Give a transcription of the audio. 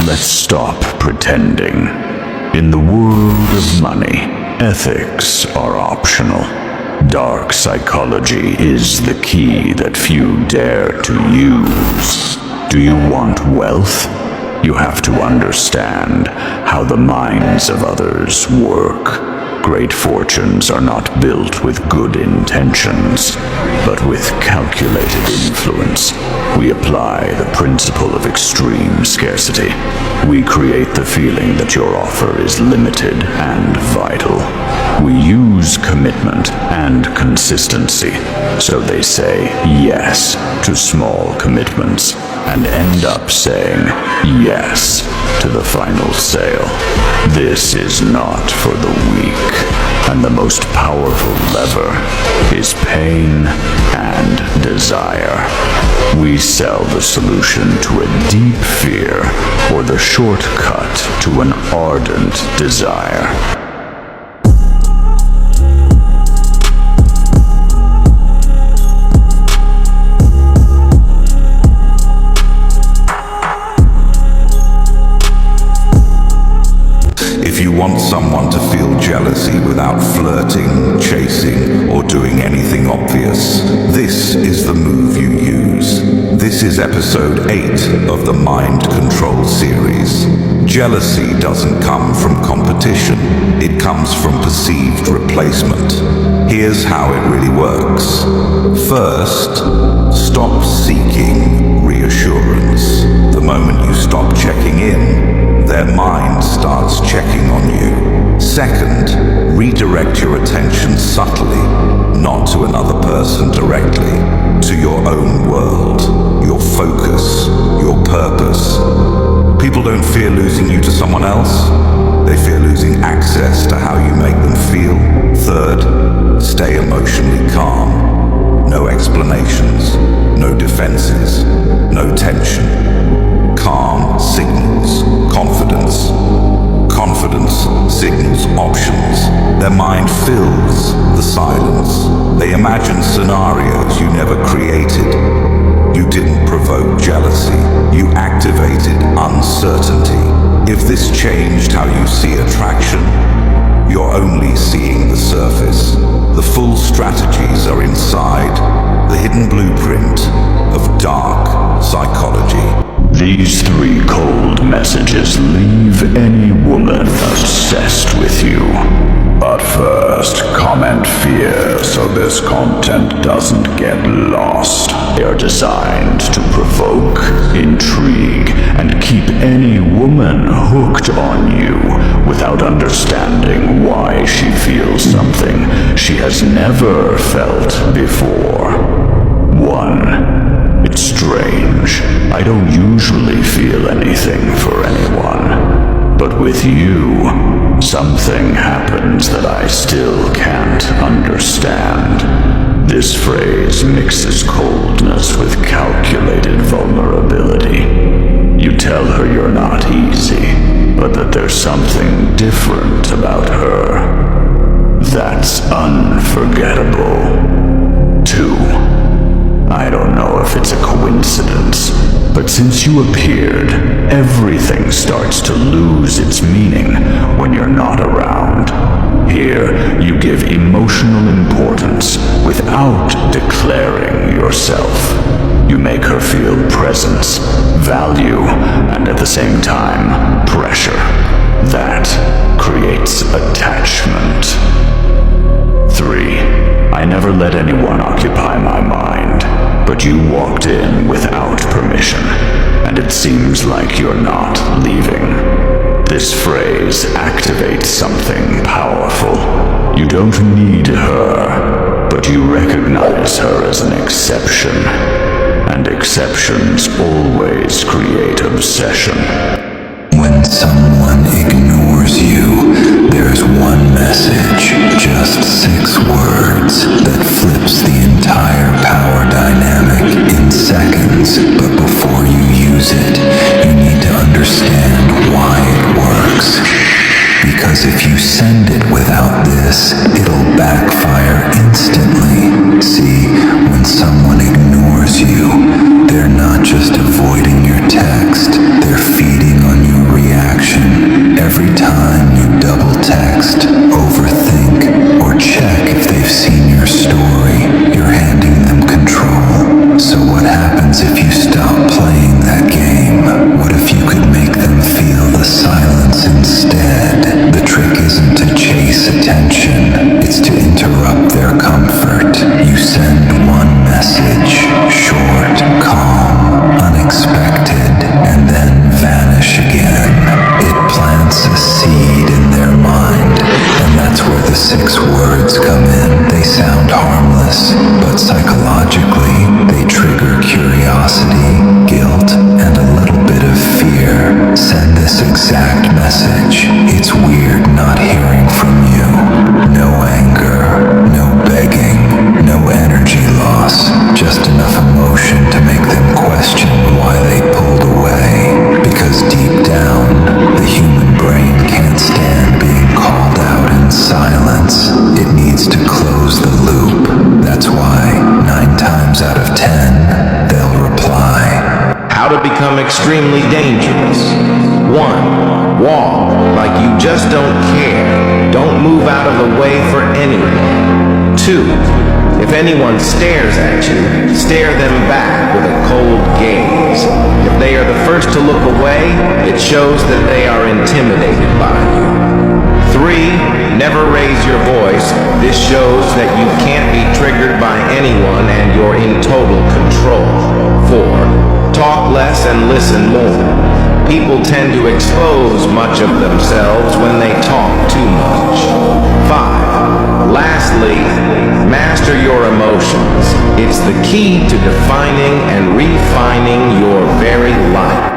Let's stop pretending. In the world of money, ethics are optional. Dark psychology is the key that few dare to use. Do you want wealth? You have to understand how the minds of others work. Great fortunes are not built with good intentions, but with calculated influence. We apply the principle of extreme scarcity. We create the feeling that your offer is limited and vital. We use commitment and consistency, so they say yes to small commitments and end up saying yes to the final sale. This is not for the weak, and the most powerful lever is pain and desire. We sell the solution to a deep fear or the shortcut to an ardent desire. If you want someone to feel jealousy without flirting, chasing, or doing anything obvious, this is the move you use. This is episode 8 of the Mind Control series. Jealousy doesn't come from competition, it comes from perceived replacement. Here's how it really works. First, stop seeking reassurance. The moment you stop checking in, their mind starts checking on you. Second, redirect your attention subtly, not to another person directly, to your own world, your focus, your purpose. People don't fear losing you to someone else. They fear losing access to how you make them feel. Third, stay emotionally calm. No explanations, no defenses, no tension. Calm signals confidence. Confidence signals options. Their mind fills the silence. They imagine scenarios you never created. You didn't provoke jealousy. You activated uncertainty. If this changed how you see attraction, you're only seeing the surface. The full strategies are inside the hidden blueprint of dark psychology. These 3 cold messages leave any woman obsessed with you. But first, comment fear so this content doesn't get lost. They are designed to provoke, intrigue, and keep any woman hooked on you without understanding why she feels something she has never felt before. 1. It's strange. I don't usually feel anything for anyone. But with you, something happens that I still can't understand. This phrase mixes coldness with calculated vulnerability. You tell her you're not easy, but that there's something different about her. That's unforgettable. 2. I don't know if it's a coincidence, but since you appeared, everything starts to lose its meaning when you're not around. Here, you give emotional importance without declaring yourself. You make her feel presence, value, and at the same time, pressure. That creates attachment. 3. I never let anyone occupy my mind, but you walked in without permission, and it seems like you're not leaving. This phrase activates something powerful. You don't need her, but you recognize her as an exception, and exceptions always create obsession. When someone ignores you, there's one message, just 6 words, that flips the entire power dynamic in seconds. But before you use it, you need to understand why it works. Because if you send it without this, it'll backfire instantly. See, when someone ignores you, they're not just avoiding your text, they're feeding on your send this exact message. It's weird not hearing from you. No anger, no begging, no energy loss, just enough emotion to make them question why they pulled away. Because deep down, the human brain can't stand being called out in silence. It needs to close the loop. That's why 9 times out of 10, they'll reply. How to become extremely dangerous. 1. Walk like you just don't care. Don't move out of the way for anyone. 2. If anyone stares at you, stare them back with a cold gaze. If they are the first to look away, it shows that they are intimidated by you. 3. Never raise your voice. This shows that you can't be triggered by anyone and you're in total control. 4. Talk less and listen more. People tend to expose much of themselves when they talk too much. 5. Lastly, master your emotions. It's the key to defining and refining your very life.